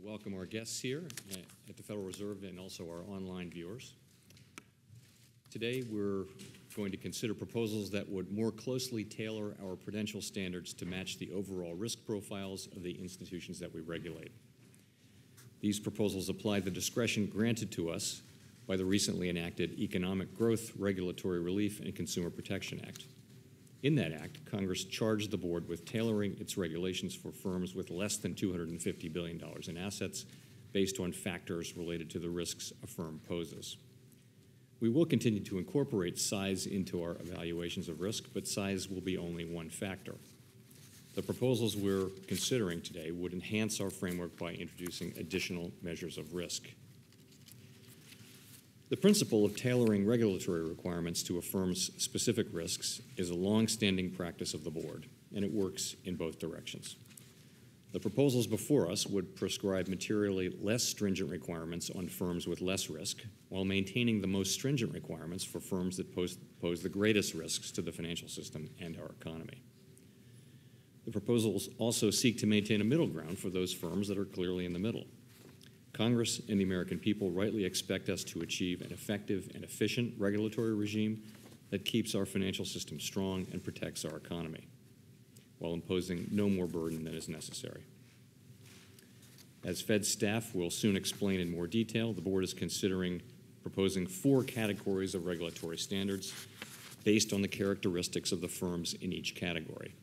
welcome our guests here at the Federal Reserve and also our online viewers. Today we're going to consider proposals that would more closely tailor our prudential standards to match the overall risk profiles of the institutions that we regulate. These proposals apply the discretion granted to us by the recently enacted Economic Growth, Regulatory Relief, and Consumer Protection Act. In that act, Congress charged the board with tailoring its regulations for firms with less than $250 billion in assets based on factors related to the risks a firm poses. We will continue to incorporate size into our evaluations of risk, but size will be only one factor. The proposals we're considering today would enhance our framework by introducing additional measures of risk. The principle of tailoring regulatory requirements to a firm's specific risks is a long-standing practice of the board, and it works in both directions. The proposals before us would prescribe materially less stringent requirements on firms with less risk, while maintaining the most stringent requirements for firms that pose the greatest risks to the financial system and our economy. The proposals also seek to maintain a middle ground for those firms that are clearly in the middle. Congress and the American people rightly expect us to achieve an effective and efficient regulatory regime that keeps our financial system strong and protects our economy, while imposing no more burden than is necessary. As Fed staff will soon explain in more detail, the board is considering proposing 4 categories of regulatory standards based on the characteristics of the firms in each category.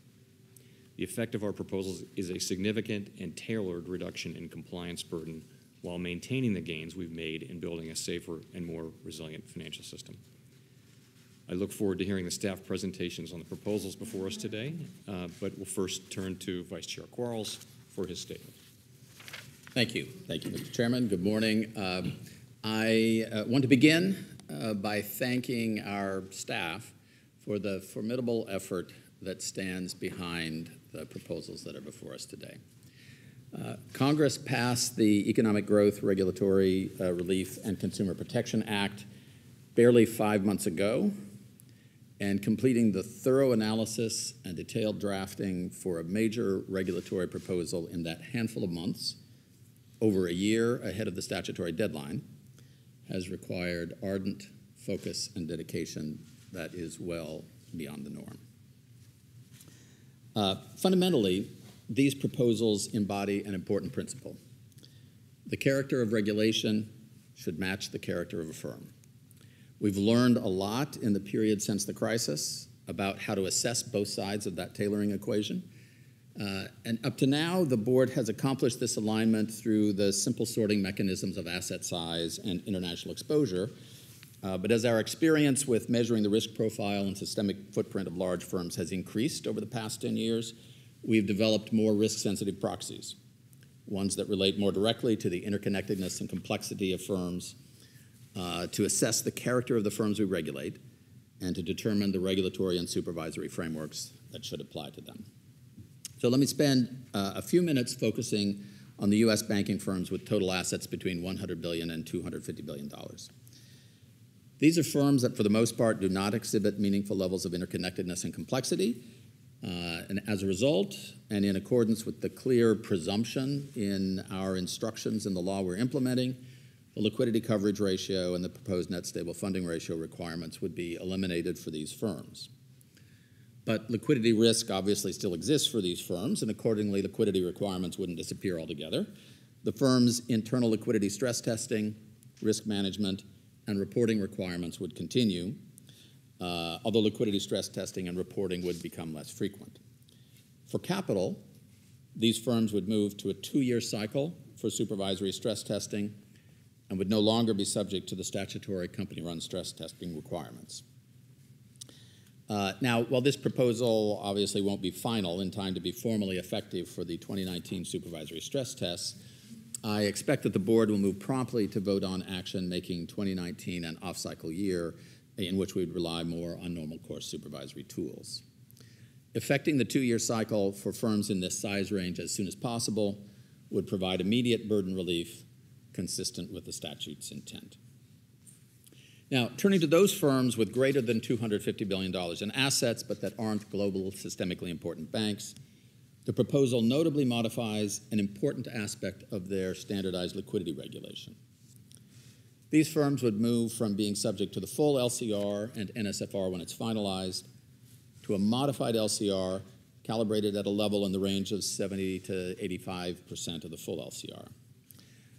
The effect of our proposals is a significant and tailored reduction in compliance burden while maintaining the gains we've made in building a safer and more resilient financial system. I look forward to hearing the staff presentations on the proposals before us today, but we'll first turn to Vice Chair Quarles for his statement. Thank you. Thank you, Mr. Chairman. Good morning. I want to begin by thanking our staff for the formidable effort that stands behind the proposals that are before us today. Congress passed the Economic Growth, Regulatory Relief, and Consumer Protection Act barely 5 months ago, and completing the thorough analysis and detailed drafting for a major regulatory proposal in that handful of months, over a year ahead of the statutory deadline, has required ardent focus and dedication that is well beyond the norm. Fundamentally, these proposals embody an important principle. The character of regulation should match the character of a firm. We've learned a lot in the period since the crisis about how to assess both sides of that tailoring equation. And up to now, the board has accomplished this alignment through the simple sorting mechanisms of asset size and international exposure. But as our experience with measuring the risk profile and systemic footprint of large firms has increased over the past 10 years, we've developed more risk-sensitive proxies, ones that relate more directly to the interconnectedness and complexity of firms, to assess the character of the firms we regulate, and to determine the regulatory and supervisory frameworks that should apply to them. So let me spend a few minutes focusing on the U.S. banking firms with total assets between $100 billion and $250 billion. These are firms that, for the most part, do not exhibit meaningful levels of interconnectedness and complexity. And as a result, and in accordance with the clear presumption in our instructions in the law we're implementing, the liquidity coverage ratio and the proposed net stable funding ratio requirements would be eliminated for these firms. But liquidity risk obviously still exists for these firms, and accordingly, liquidity requirements wouldn't disappear altogether. The firm's internal liquidity stress testing, risk management, and reporting requirements would continue, although liquidity stress testing and reporting would become less frequent. For capital, these firms would move to a 2-year cycle for supervisory stress testing and would no longer be subject to the statutory company-run stress testing requirements. Now, while this proposal obviously won't be final in time to be formally effective for the 2019 supervisory stress tests, I expect that the board will move promptly to vote on action making 2019 an off-cycle year in which we would rely more on normal course supervisory tools. Effecting the 2-year cycle for firms in this size range as soon as possible would provide immediate burden relief consistent with the statute's intent. Now, turning to those firms with greater than $250 billion in assets but that aren't global systemically important banks, The proposal notably modifies an important aspect of their standardized liquidity regulation. These firms would move from being subject to the full LCR and NSFR when it's finalized to a modified LCR calibrated at a level in the range of 70 to 85% of the full LCR.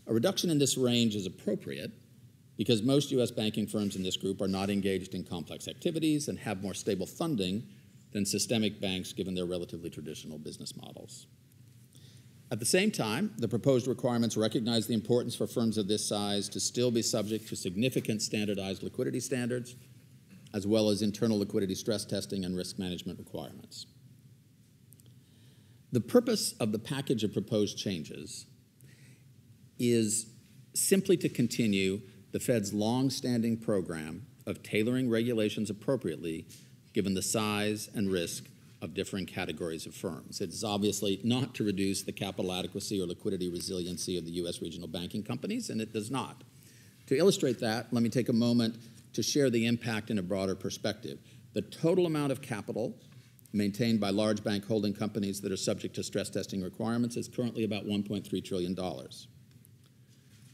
A reduction in this range is appropriate because most U.S. banking firms in this group are not engaged in complex activities and have more stable funding than systemic banks given their relatively traditional business models. At the same time, the proposed requirements recognize the importance for firms of this size to still be subject to significant standardized liquidity standards, as well as internal liquidity stress testing and risk management requirements. The purpose of the package of proposed changes is simply to continue the Fed's long-standing program of tailoring regulations appropriately given the size and risk of differing categories of firms. It is obviously not to reduce the capital adequacy or liquidity resiliency of the U.S. regional banking companies, and it does not. To illustrate that, let me take a moment to share the impact in a broader perspective. The total amount of capital maintained by large bank holding companies that are subject to stress testing requirements is currently about $1.3 trillion.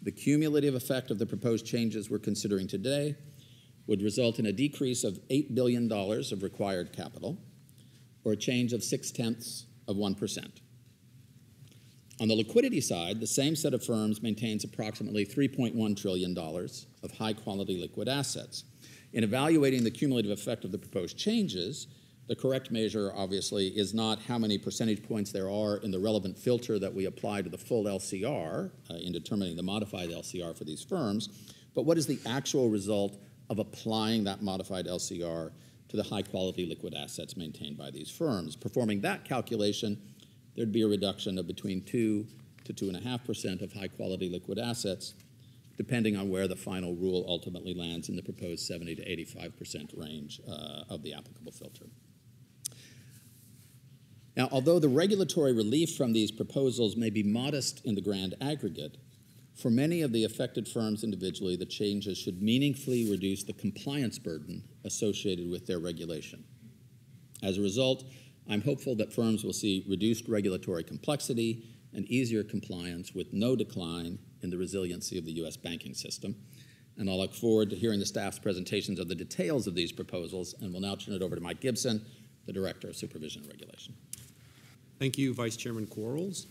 The cumulative effect of the proposed changes we're considering today would result in a decrease of $8 billion of required capital, or a change of 0.6%. On the liquidity side, the same set of firms maintains approximately $3.1 trillion of high-quality liquid assets. In evaluating the cumulative effect of the proposed changes, the correct measure, obviously, is not how many percentage points there are in the relevant filter that we apply to the full LCR in determining the modified LCR for these firms, but what is the actual result of applying that modified LCR to the high-quality liquid assets maintained by these firms. Performing that calculation, there'd be a reduction of between 2 to 2.5% of high-quality liquid assets, depending on where the final rule ultimately lands in the proposed 70 to 85% range of the applicable filter. Now, although the regulatory relief from these proposals may be modest in the grand aggregate, for many of the affected firms individually, the changes should meaningfully reduce the compliance burden associated with their regulation. As a result, I'm hopeful that firms will see reduced regulatory complexity and easier compliance with no decline in the resiliency of the U.S. banking system. And I'll look forward to hearing the staff's presentations of the details of these proposals, and will now turn it over to Mike Gibson, the Director of Supervision and Regulation. Thank you, Vice Chairman Quarles.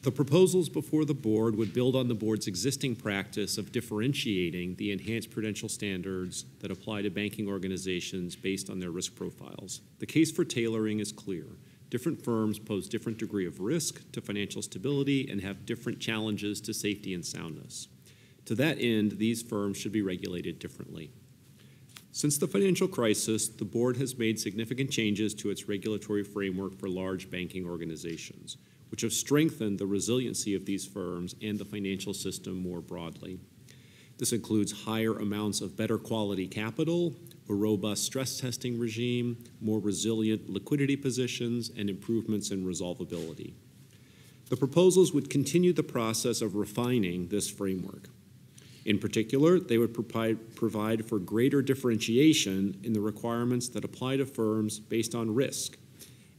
The proposals before the board would build on the board's existing practice of differentiating the enhanced prudential standards that apply to banking organizations based on their risk profiles. The case for tailoring is clear. Different firms pose different degree of risk to financial stability and have different challenges to safety and soundness. To that end, these firms should be regulated differently. Since the financial crisis, the board has made significant changes to its regulatory framework for large banking organizations, which have strengthened the resiliency of these firms and the financial system more broadly. This includes higher amounts of better quality capital, a robust stress testing regime, more resilient liquidity positions, and improvements in resolvability. The proposals would continue the process of refining this framework. In particular, they would provide for greater differentiation in the requirements that apply to firms based on risk,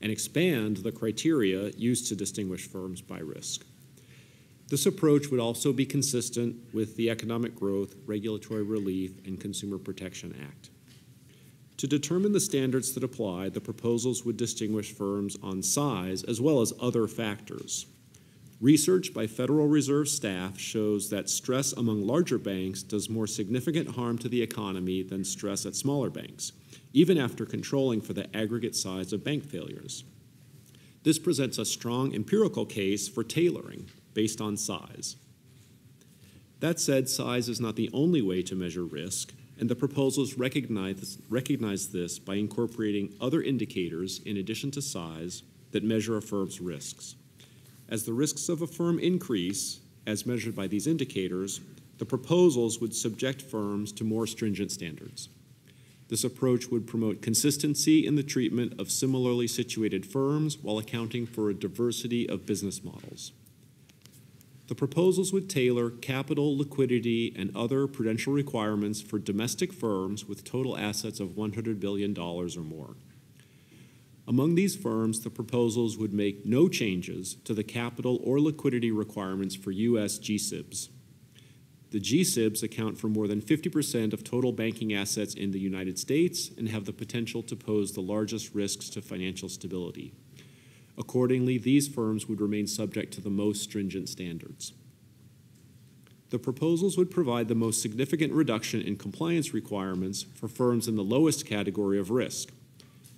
and expand the criteria used to distinguish firms by risk. This approach would also be consistent with the Economic Growth, Regulatory Relief, and Consumer Protection Act. To determine the standards that apply, the proposals would distinguish firms on size as well as other factors. Research by Federal Reserve staff shows that stress among larger banks does more significant harm to the economy than stress at smaller banks, even after controlling for the aggregate size of bank failures. This presents a strong empirical case for tailoring based on size. That said, size is not the only way to measure risk, and the proposals recognize this by incorporating other indicators in addition to size that measure a firm's risks. As the risks of a firm increase, as measured by these indicators, the proposals would subject firms to more stringent standards. This approach would promote consistency in the treatment of similarly situated firms while accounting for a diversity of business models. The proposals would tailor capital, liquidity, and other prudential requirements for domestic firms with total assets of $100 billion or more. Among these firms, the proposals would make no changes to the capital or liquidity requirements for U.S. GSIBs. The GSIBs account for more than 50% of total banking assets in the United States and have the potential to pose the largest risks to financial stability. Accordingly, these firms would remain subject to the most stringent standards. The proposals would provide the most significant reduction in compliance requirements for firms in the lowest category of risk,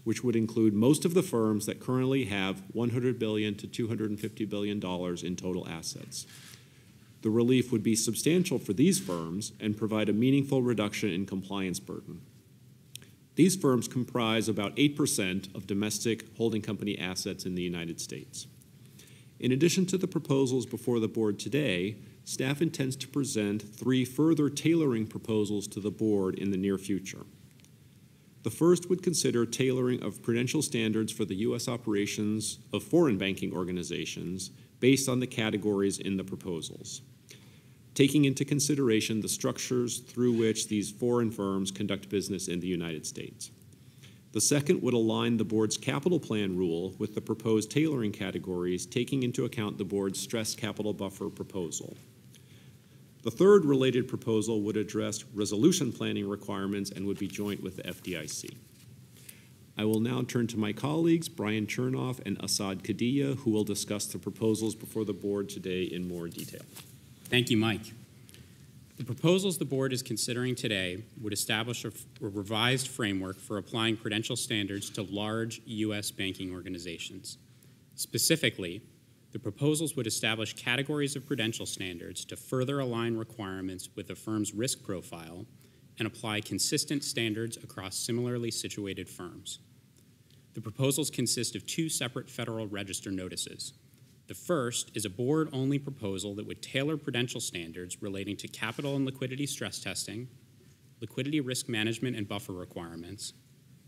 which would include most of the firms that currently have $100 billion to $250 billion in total assets. The relief would be substantial for these firms and provide a meaningful reduction in compliance burden. These firms comprise about 8% of domestic holding company assets in the United States. In addition to the proposals before the board today, staff intends to present 3 further tailoring proposals to the board in the near future. The first would consider tailoring of prudential standards for the U.S. operations of foreign banking organizations based on the categories in the proposals, taking into consideration the structures through which these foreign firms conduct business in the United States. The second would align the board's capital plan rule with the proposed tailoring categories, taking into account the board's stress capital buffer proposal. The third related proposal would address resolution planning requirements and would be joint with the FDIC. I will now turn to my colleagues, Brian Chernoff and Asad Qadiyeh, who will discuss the proposals before the board today in more detail. Thank you, Mike. The proposals the board is considering today would establish a revised framework for applying prudential standards to large U.S. banking organizations. Specifically, the proposals would establish categories of prudential standards to further align requirements with the firm's risk profile and apply consistent standards across similarly situated firms. The proposals consist of 2 separate Federal Register notices. The first is a board-only proposal that would tailor prudential standards relating to capital and liquidity stress testing, liquidity risk management and buffer requirements,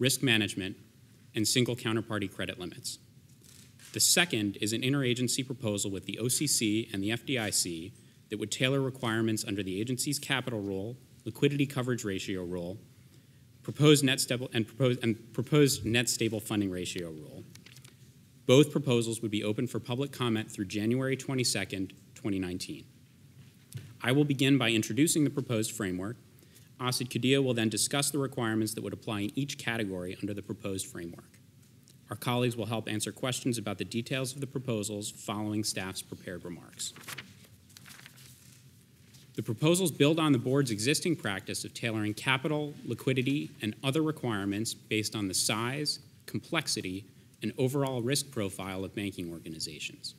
risk management, and single counterparty credit limits. The second is an interagency proposal with the OCC and the FDIC that would tailor requirements under the agency's capital rule, liquidity coverage ratio rule, proposed net stable funding ratio rule. Both proposals would be open for public comment through January 22nd, 2019. I will begin by introducing the proposed framework. Asad Qadiyeh will then discuss the requirements that would apply in each category under the proposed framework. Our colleagues will help answer questions about the details of the proposals following staff's prepared remarks. The proposals build on the board's existing practice of tailoring capital, liquidity, and other requirements based on the size, complexity, and overall risk profile of banking organizations.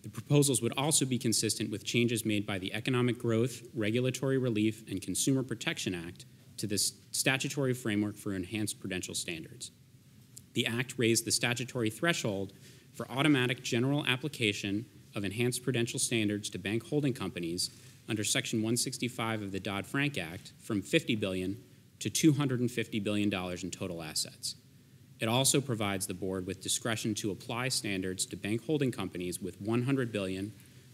The proposals would also be consistent with changes made by the Economic Growth, Regulatory Relief, and Consumer Protection Act to the statutory framework for enhanced prudential standards. The Act raised the statutory threshold for automatic general application of enhanced prudential standards to bank holding companies under Section 165 of the Dodd-Frank Act from $50 billion to $250 billion in total assets. It also provides the board with discretion to apply standards to bank holding companies with $100 billion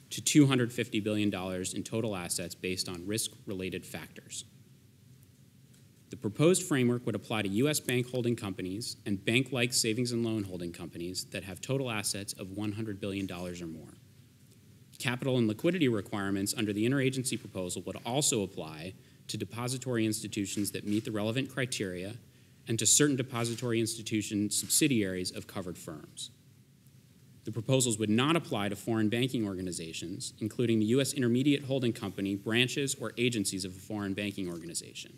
to $250 billion in total assets based on risk-related factors. The proposed framework would apply to U.S. bank holding companies and bank-like savings and loan holding companies that have total assets of $100 billion or more. Capital and liquidity requirements under the interagency proposal would also apply to depository institutions that meet the relevant criteria and to certain depository institution subsidiaries of covered firms. The proposals would not apply to foreign banking organizations, including the U.S. intermediate holding company, branches, or agencies of a foreign banking organization.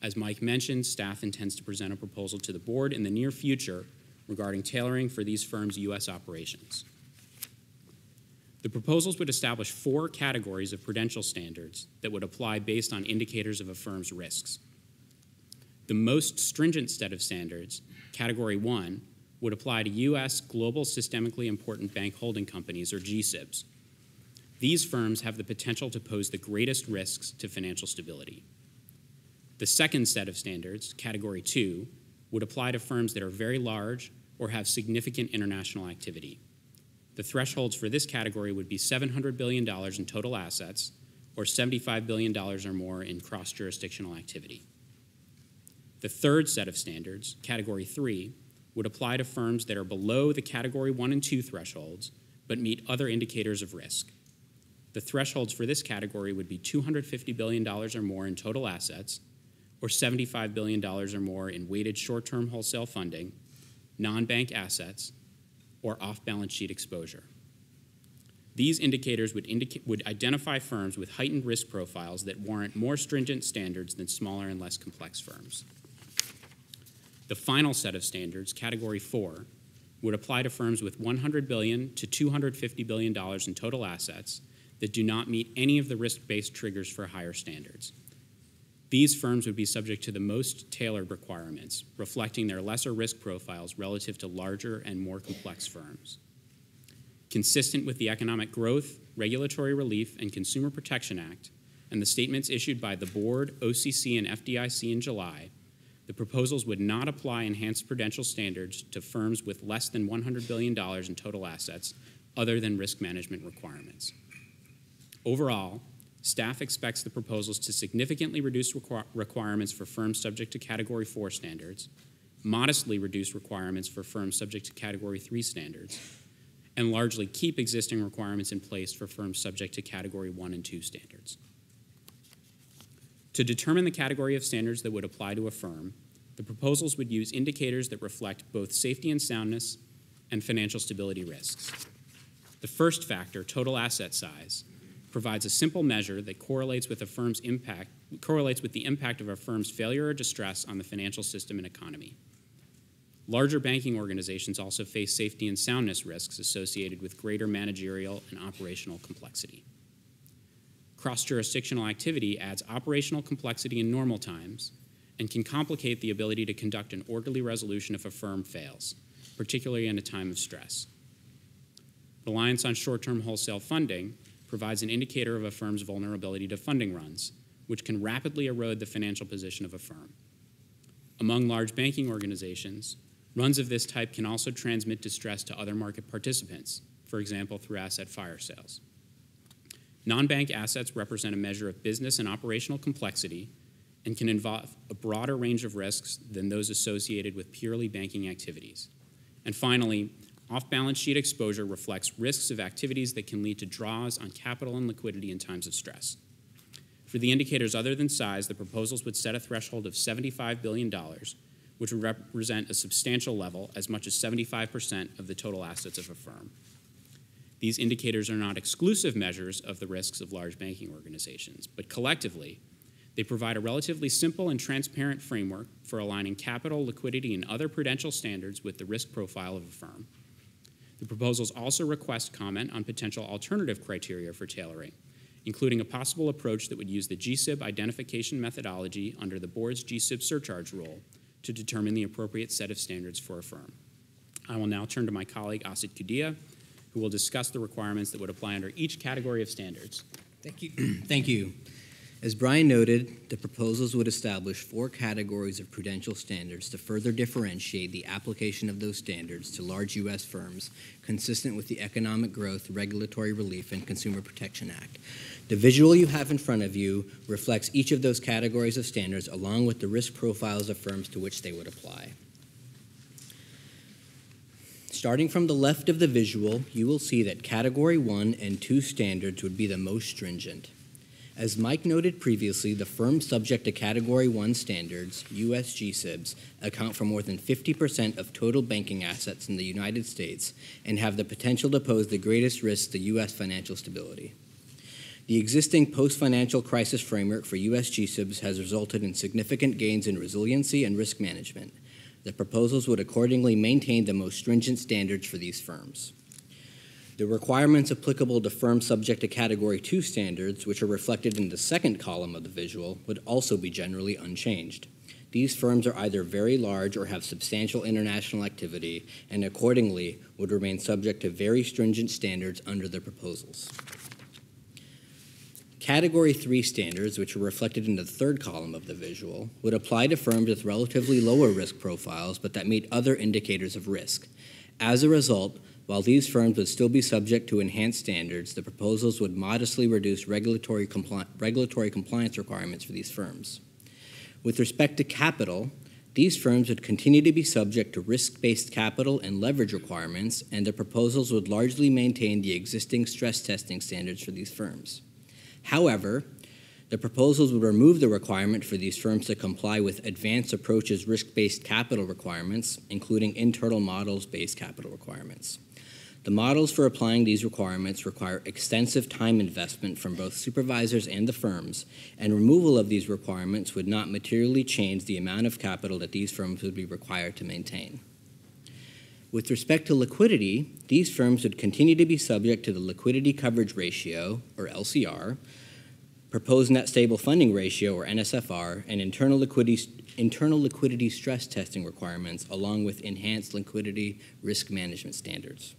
As Mike mentioned, staff intends to present a proposal to the board in the near future regarding tailoring for these firms' U.S. operations. The proposals would establish 4 categories of prudential standards that would apply based on indicators of a firm's risks. The most stringent set of standards, Category 1, would apply to U.S. global systemically important bank holding companies, or GSIBs. These firms have the potential to pose the greatest risks to financial stability. The second set of standards, Category 2, would apply to firms that are very large or have significant international activity. The thresholds for this category would be $700 billion in total assets or $75 billion or more in cross-jurisdictional activity. The third set of standards, Category 3, would apply to firms that are below the Category 1 and 2 thresholds but meet other indicators of risk. The thresholds for this category would be $250 billion or more in total assets, or $75 billion or more in weighted short-term wholesale funding, non-bank assets, or off-balance sheet exposure. These indicators would identify firms with heightened risk profiles that warrant more stringent standards than smaller and less complex firms. The final set of standards, Category 4, would apply to firms with $100 billion to $250 billion in total assets that do not meet any of the risk-based triggers for higher standards. These firms would be subject to the most tailored requirements, reflecting their lesser risk profiles relative to larger and more complex firms. Consistent with the Economic Growth, Regulatory Relief, and Consumer Protection Act and the statements issued by the Board, OCC, and FDIC in July, the proposals would not apply enhanced prudential standards to firms with less than $100 billion in total assets other than risk management requirements. Overall, staff expects the proposals to significantly reduce requirements for firms subject to Category 4 standards, modestly reduce requirements for firms subject to Category 3 standards, and largely keep existing requirements in place for firms subject to Category 1 and 2 standards. To determine the category of standards that would apply to a firm, the proposals would use indicators that reflect both safety and soundness and financial stability risks. The first factor, total asset size, provides a simple measure that correlates with the impact of a firm's failure or distress on the financial system and economy. Larger banking organizations also face safety and soundness risks associated with greater managerial and operational complexity. Cross-jurisdictional activity adds operational complexity in normal times and can complicate the ability to conduct an orderly resolution if a firm fails, particularly in a time of stress. Reliance on short-term wholesale funding provides an indicator of a firm's vulnerability to funding runs, which can rapidly erode the financial position of a firm. Among large banking organizations, runs of this type can also transmit distress to other market participants, for example, through asset fire sales. Non-bank assets represent a measure of business and operational complexity and can involve a broader range of risks than those associated with purely banking activities. And finally, off-balance sheet exposure reflects risks of activities that can lead to draws on capital and liquidity in times of stress. For the indicators other than size, the proposals would set a threshold of $75 billion, which would represent a substantial level, as much as 75% of the total assets of a firm. These indicators are not exclusive measures of the risks of large banking organizations, but collectively, they provide a relatively simple and transparent framework for aligning capital, liquidity, and other prudential standards with the risk profile of a firm. The proposals also request comment on potential alternative criteria for tailoring, including a possible approach that would use the GSIB identification methodology under the board's GSIB surcharge rule to determine the appropriate set of standards for a firm. I will now turn to my colleague, Asit Kudia, who will discuss the requirements that would apply under each category of standards. Thank you. Thank you. As Brian noted, the proposals would establish 4 categories of prudential standards to further differentiate the application of those standards to large U.S. firms consistent with the Economic Growth, Regulatory Relief, and Consumer Protection Act. The visual you have in front of you reflects each of those categories of standards along with the risk profiles of firms to which they would apply. Starting from the left of the visual, you will see that Category 1 and 2 standards would be the most stringent. As Mike noted previously, the firms subject to Category 1 standards, U.S. GSIBs, account for more than 50% of total banking assets in the United States and have the potential to pose the greatest risk to U.S. financial stability. The existing post-financial crisis framework for U.S. GSIBs has resulted in significant gains in resiliency and risk management. The proposals would accordingly maintain the most stringent standards for these firms. The requirements applicable to firms subject to Category 2 standards, which are reflected in the second column of the visual, would also be generally unchanged. These firms are either very large or have substantial international activity, and accordingly would remain subject to very stringent standards under the proposals. Category 3 standards, which are reflected in the third column of the visual, would apply to firms with relatively lower risk profiles but that meet other indicators of risk. As a result, while these firms would still be subject to enhanced standards, the proposals would modestly reduce regulatory compliance requirements for these firms. With respect to capital, These firms would continue to be subject to risk-based capital and leverage requirements, and the proposals would largely maintain the existing stress testing standards for these firms. However, the proposals would remove the requirement for these firms to comply with Advanced Approach's risk-based capital requirements, including internal models-based capital requirements. The models for applying these requirements require extensive time investment from both supervisors and the firms, and removal of these requirements would not materially change the amount of capital that these firms would be required to maintain. With respect to liquidity, these firms would continue to be subject to the Liquidity Coverage Ratio, or LCR, Proposed Net Stable Funding Ratio, or NSFR, and internal liquidity stress testing requirements, along with enhanced liquidity risk management standards.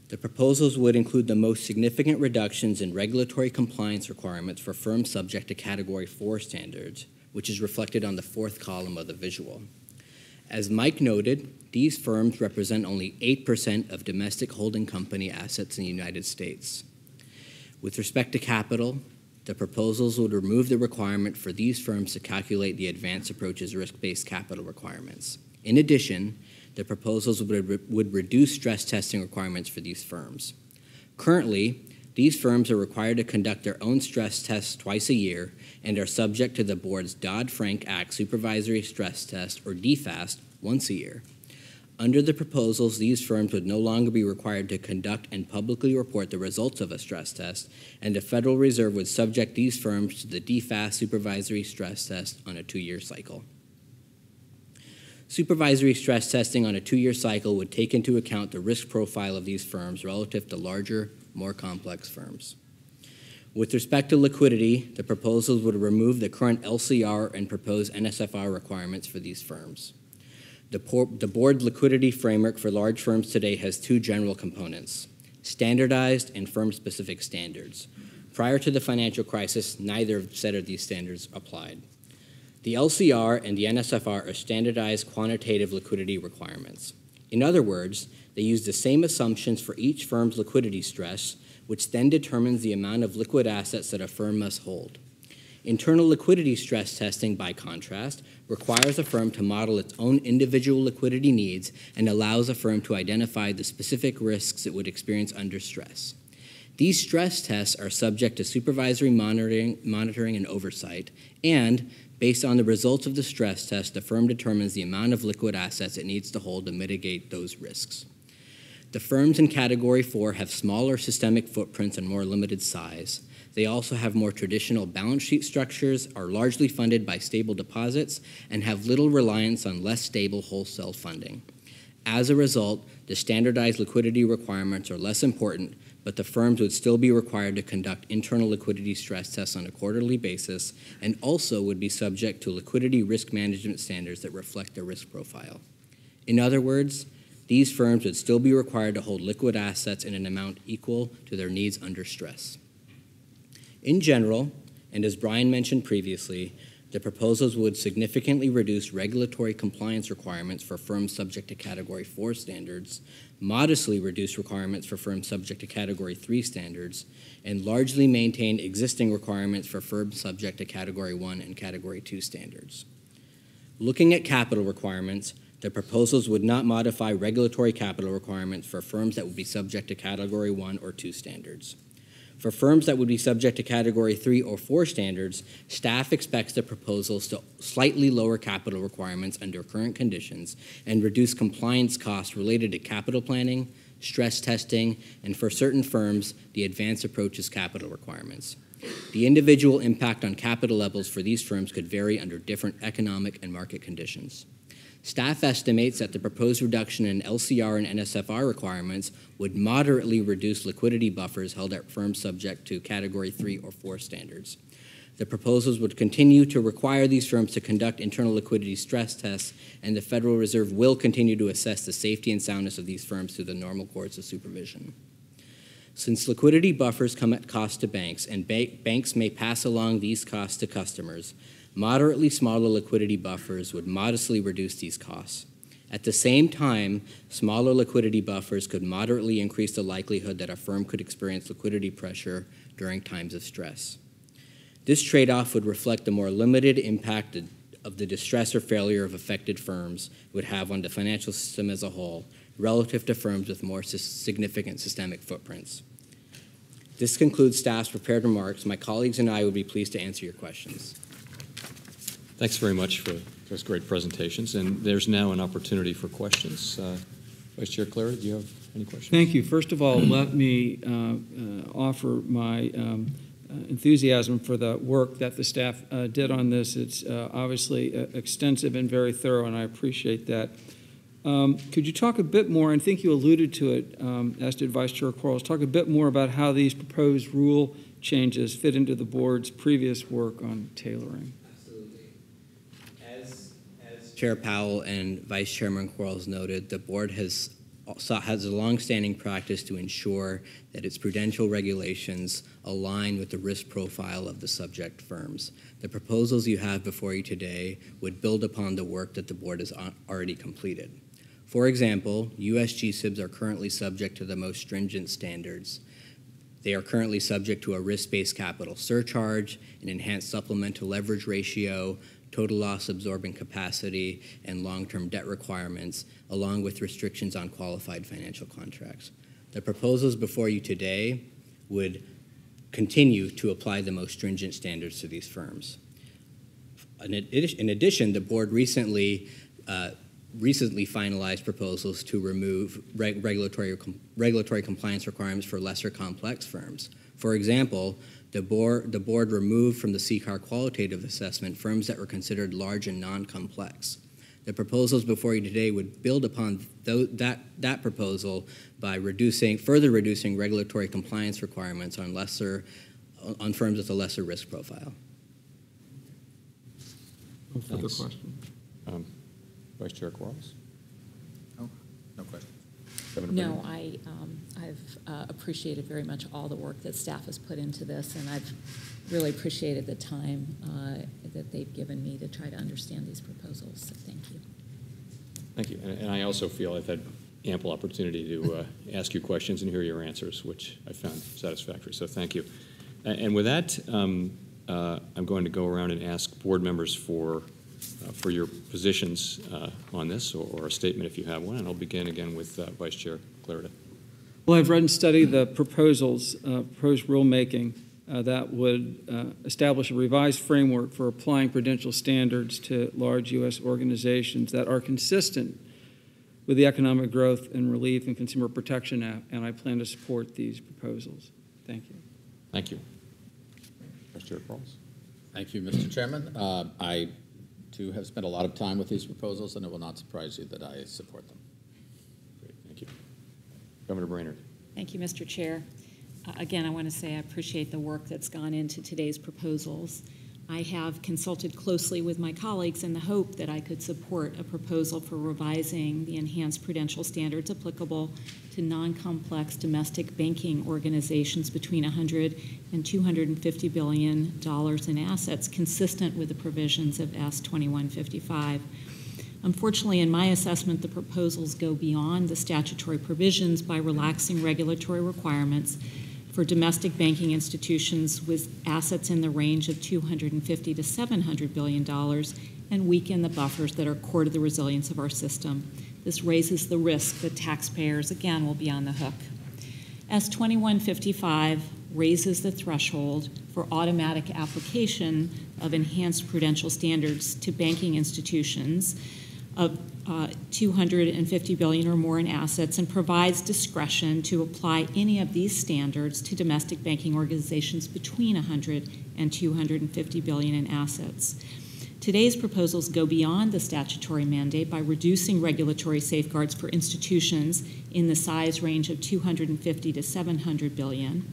The proposals would include the most significant reductions in regulatory compliance requirements for firms subject to Category 4 standards, which is reflected on the fourth column of the visual. As Mike noted, these firms represent only 8% of domestic holding company assets in the United States. With respect to capital, the proposals would remove the requirement for these firms to calculate the Advanced Approach's risk-based capital requirements. In addition, the proposals would reduce stress testing requirements for these firms. Currently, these firms are required to conduct their own stress tests twice a year and are subject to the board's Dodd-Frank Act Supervisory Stress Test, or DFAST, once a year. Under the proposals, these firms would no longer be required to conduct and publicly report the results of a stress test, and the Federal Reserve would subject these firms to the DFAST Supervisory Stress Test on a 2-year cycle. Supervisory stress testing on a 2-year cycle would take into account the risk profile of these firms relative to larger, more complex firms. With respect to liquidity, the proposals would remove the current LCR and proposed NSFR requirements for these firms. The board liquidity framework for large firms today has 2 general components: standardized and firm-specific standards. Prior to the financial crisis, neither set of these standards applied. The LCR and the NSFR are standardized quantitative liquidity requirements. In other words, they use the same assumptions for each firm's liquidity stress, which then determines the amount of liquid assets that a firm must hold. Internal liquidity stress testing, by contrast, requires a firm to model its own individual liquidity needs and allows a firm to identify the specific risks it would experience under stress. These stress tests are subject to supervisory monitoring and oversight, and based on the results of the stress test, the firm determines the amount of liquid assets it needs to hold to mitigate those risks. The firms in Category 4 have smaller systemic footprints and more limited size. They also have more traditional balance sheet structures, are largely funded by stable deposits, and have little reliance on less stable wholesale funding. As a result, the standardized liquidity requirements are less important, but the firms would still be required to conduct internal liquidity stress tests on a quarterly basis and also would be subject to liquidity risk management standards that reflect their risk profile. In other words, these firms would still be required to hold liquid assets in an amount equal to their needs under stress. In general, and as Brian mentioned previously, the proposals would significantly reduce regulatory compliance requirements for firms subject to Category 4 standards, modestly reduce requirements for firms subject to Category 3 standards, and largely maintain existing requirements for firms subject to Category 1 and Category 2 standards. Looking at capital requirements, the proposals would not modify regulatory capital requirements for firms that would be subject to Category 1 or 2 standards. For firms that would be subject to Category 3 or 4 standards, staff expects the proposals to slightly lower capital requirements under current conditions and reduce compliance costs related to capital planning, stress testing, and for certain firms, the Advanced Approach's capital requirements. The individual impact on capital levels for these firms could vary under different economic and market conditions. Staff estimates that the proposed reduction in LCR and NSFR requirements would moderately reduce liquidity buffers held at firms subject to Category 3 or 4 standards. The proposals would continue to require these firms to conduct internal liquidity stress tests, and the Federal Reserve will continue to assess the safety and soundness of these firms through the normal course of supervision. Since liquidity buffers come at cost to banks, and banks may pass along these costs to customers, moderately smaller liquidity buffers would modestly reduce these costs. At the same time, smaller liquidity buffers could moderately increase the likelihood that a firm could experience liquidity pressure during times of stress. This trade-off would reflect the more limited impact of the distress or failure of affected firms would have on the financial system as a whole relative to firms with more significant systemic footprints. This concludes staff's prepared remarks. My colleagues and I would be pleased to answer your questions. Thanks very much for those great presentations. And there's now an opportunity for questions. Vice Chair Clara, do you have any questions? Thank you. First of all, let me offer my enthusiasm for the work that the staff did on this. It's obviously extensive and very thorough, and I appreciate that. Could you talk a bit more, and I think you alluded to it, as did Vice Chair Quarles, talk a bit more about how these proposed rule changes fit into the board's previous work on tailoring? Absolutely. As Chair Powell and Vice Chairman Quarles noted, the board has a longstanding practice to ensure that its prudential regulations align with the risk profile of the subject firms. The proposals you have before you today would build upon the work that the board has already completed. For example, U.S. GSIBs are currently subject to the most stringent standards. They are currently subject to a risk-based capital surcharge, an enhanced supplemental leverage ratio, total loss absorbing capacity, and long-term debt requirements, along with restrictions on qualified financial contracts. The proposals before you today would continue to apply the most stringent standards to these firms. In addition, the board recently finalized proposals to remove regulatory compliance requirements for lesser complex firms. For example, the board removed from the CCAR qualitative assessment firms that were considered large and non-complex. The proposals before you today would build upon that proposal by further reducing regulatory compliance requirements on firms with a lesser risk profile. No further Thanks. question. Vice Chair Quarles? No question. No, I've appreciated very much all the work that staff has put into this, and I've really appreciated the time that they've given me to try to understand these proposals, so thank you. Thank you. And I also feel I've had ample opportunity to ask you questions and hear your answers, which I found satisfactory, so thank you. And with that, I'm going to go around and ask board members for your positions on this, or a statement if you have one, and I'll begin again with Vice Chair Clarida. Well, I've read and studied the proposals, proposed rulemaking that would establish a revised framework for applying prudential standards to large U.S. organizations that are consistent with the Economic Growth and Relief and Consumer Protection Act, and I plan to support these proposals. Thank you. Thank you. Vice Chair Quarles. Thank you, Mr. Chairman. I, too, have spent a lot of time with these proposals, and it will not surprise you that I support them. Great, thank you. Governor Brainerd. Thank you, Mr. Chair. Again, I want to say I appreciate the work that's gone into today's proposals. I have consulted closely with my colleagues in the hope that I could support a proposal for revising the enhanced prudential standards applicable to non-complex domestic banking organizations between $100 and $250 billion in assets, consistent with the provisions of S 2155. Unfortunately, in my assessment, the proposals go beyond the statutory provisions by relaxing regulatory requirements for domestic banking institutions with assets in the range of $250 to $700 billion and weaken the buffers that are core to the resilience of our system. This raises the risk that taxpayers, again, will be on the hook. S 2155 raises the threshold for automatic application of enhanced prudential standards to banking institutions of $250 billion or more in assets, and provides discretion to apply any of these standards to domestic banking organizations between $100 and $250 billion in assets. Today's proposals go beyond the statutory mandate by reducing regulatory safeguards for institutions in the size range of $250 to $700 billion.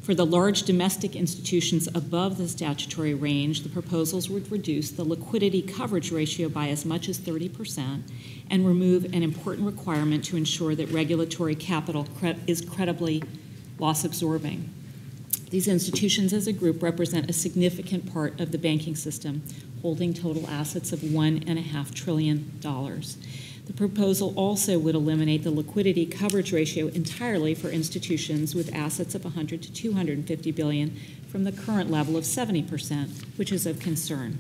For the large domestic institutions above the statutory range, the proposals would reduce the liquidity coverage ratio by as much as 30% and remove an important requirement to ensure that regulatory capital is credibly loss-absorbing. These institutions as a group represent a significant part of the banking system, holding total assets of $1.5 trillion. The proposal also would eliminate the liquidity coverage ratio entirely for institutions with assets of $100 to $250 billion from the current level of 70%, which is of concern.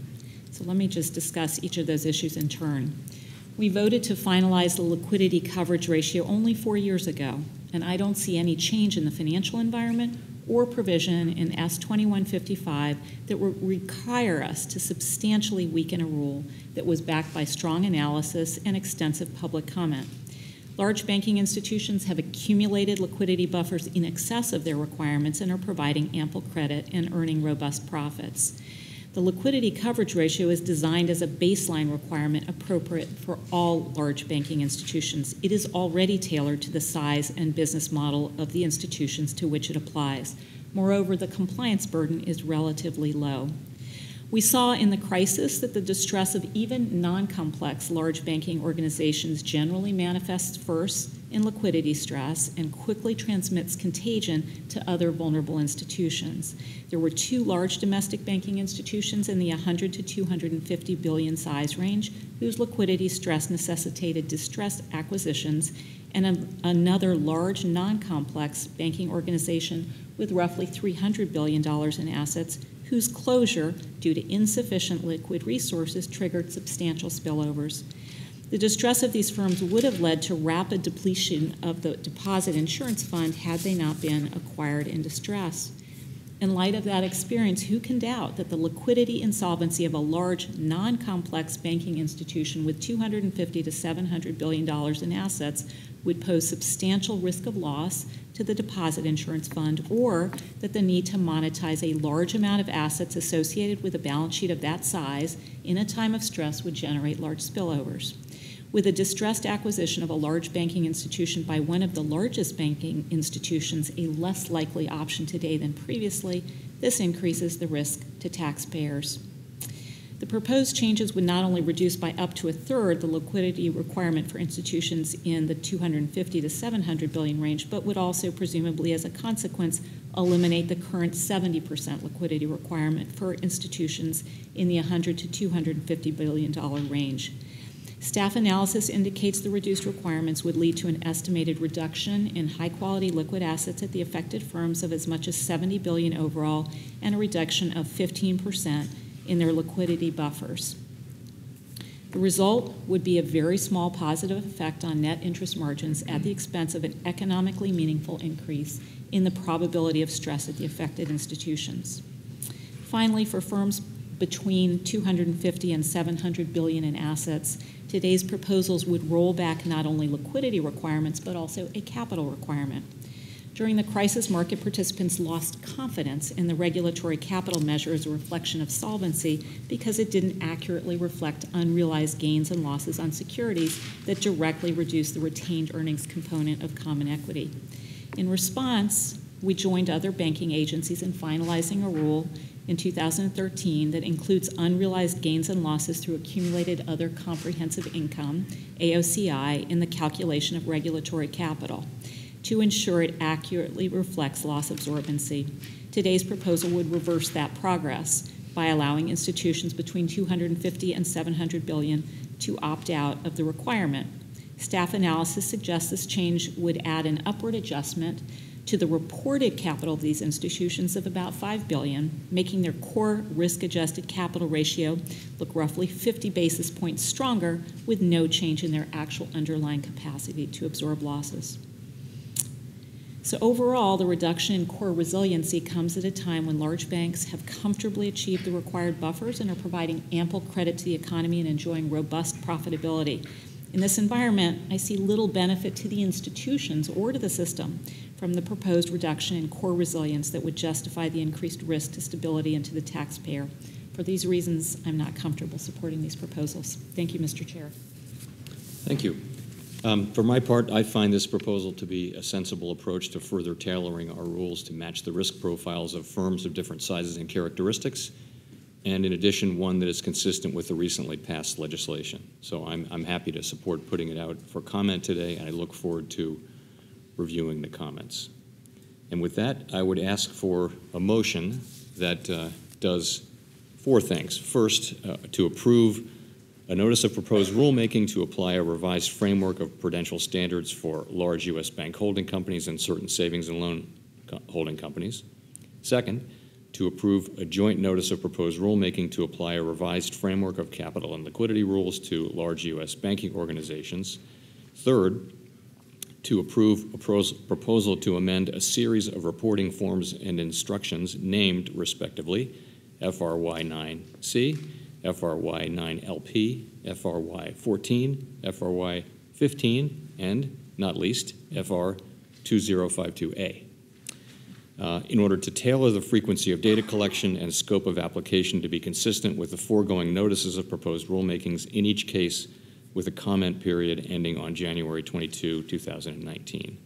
So let me just discuss each of those issues in turn. We voted to finalize the liquidity coverage ratio only 4 years ago, and I don't see any change in the financial environment or provision in S 2155 that would require us to substantially weaken a rule that was backed by strong analysis and extensive public comment. Large banking institutions have accumulated liquidity buffers in excess of their requirements and are providing ample credit and earning robust profits. The liquidity coverage ratio is designed as a baseline requirement appropriate for all large banking institutions. It is already tailored to the size and business model of the institutions to which it applies. Moreover, the compliance burden is relatively low. We saw in the crisis that the distress of even non-complex large banking organizations generally manifests first in liquidity stress and quickly transmits contagion to other vulnerable institutions. There were 2 large domestic banking institutions in the 100 to 250 billion size range whose liquidity stress necessitated distressed acquisitions, and another large non-complex banking organization with roughly $300 billion in assets whose closure, due to insufficient liquid resources, triggered substantial spillovers. The distress of these firms would have led to rapid depletion of the deposit insurance fund had they not been acquired in distress. In light of that experience, who can doubt that the liquidity and solvency of a large, non-complex banking institution with $250 to $700 billion in assets would pose substantial risk of loss to the deposit insurance fund, or that the need to monetize a large amount of assets associated with a balance sheet of that size in a time of stress would generate large spillovers. With a distressed acquisition of a large banking institution by one of the largest banking institutions a less likely option today than previously, this increases the risk to taxpayers. The proposed changes would not only reduce by up to a third the liquidity requirement for institutions in the 250 to 700 billion range, but would also presumably, as a consequence, eliminate the current 70% liquidity requirement for institutions in the 100 to 250 billion dollar range. Staff analysis indicates the reduced requirements would lead to an estimated reduction in high-quality liquid assets at the affected firms of as much as 70 billion overall, and a reduction of 15% in their liquidity buffers. The result would be a very small positive effect on net interest margins at the expense of an economically meaningful increase in the probability of stress at the affected institutions. Finally, for firms between 250 and 700 billion in assets, today's proposals would roll back not only liquidity requirements, but also a capital requirement. During the crisis, market participants lost confidence in the regulatory capital measure as a reflection of solvency because it didn't accurately reflect unrealized gains and losses on securities that directly reduced the retained earnings component of common equity. In response, we joined other banking agencies in finalizing a rule in 2013 that includes unrealized gains and losses through accumulated other comprehensive income, AOCI, in the calculation of regulatory capital, to ensure it accurately reflects loss absorbency. Today's proposal would reverse that progress by allowing institutions between 250 and 700 billion to opt out of the requirement. Staff analysis suggests this change would add an upward adjustment to the reported capital of these institutions of about 5 billion, making their core risk-adjusted capital ratio look roughly 50 basis points stronger with no change in their actual underlying capacity to absorb losses. So overall, the reduction in core resiliency comes at a time when large banks have comfortably achieved the required buffers and are providing ample credit to the economy and enjoying robust profitability. In this environment, I see little benefit to the institutions or to the system from the proposed reduction in core resilience that would justify the increased risk to stability and to the taxpayer. For these reasons, I'm not comfortable supporting these proposals. Thank you, Mr. Chair. Thank you. For my part, I find this proposal to be a sensible approach to further tailoring our rules to match the risk profiles of firms of different sizes and characteristics, and in addition, one that is consistent with the recently passed legislation. So I'm happy to support putting it out for comment today, and I look forward to reviewing the comments. And with that, I would ask for a motion that does 4 things. First, to approve a notice of proposed rulemaking to apply a revised framework of prudential standards for large U.S. bank holding companies and certain savings and loan holding companies. Second, to approve a joint notice of proposed rulemaking to apply a revised framework of capital and liquidity rules to large U.S. banking organizations. Third, to approve a proposal to amend a series of reporting forms and instructions named, respectively, FRY 9C, FRY 9LP, FRY 14, FRY 15, and, not least, FR 2052A. In order to tailor the frequency of data collection and scope of application to be consistent with the foregoing notices of proposed rulemakings in each case, with a comment period ending on January 22, 2019.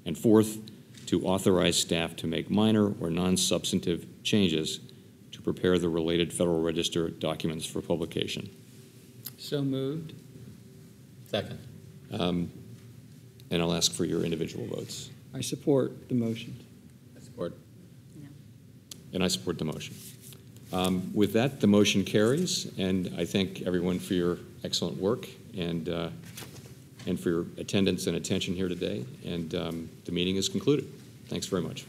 And fourth, to authorize staff to make minor or non-substantive changes to prepare the related Federal Register documents for publication. So moved. Second. And I'll ask for your individual votes. I support the motion. I support. And I support the motion. With that, the motion carries, and I thank everyone for your excellent work and for your attendance and attention here today. And the meeting is concluded. Thanks very much.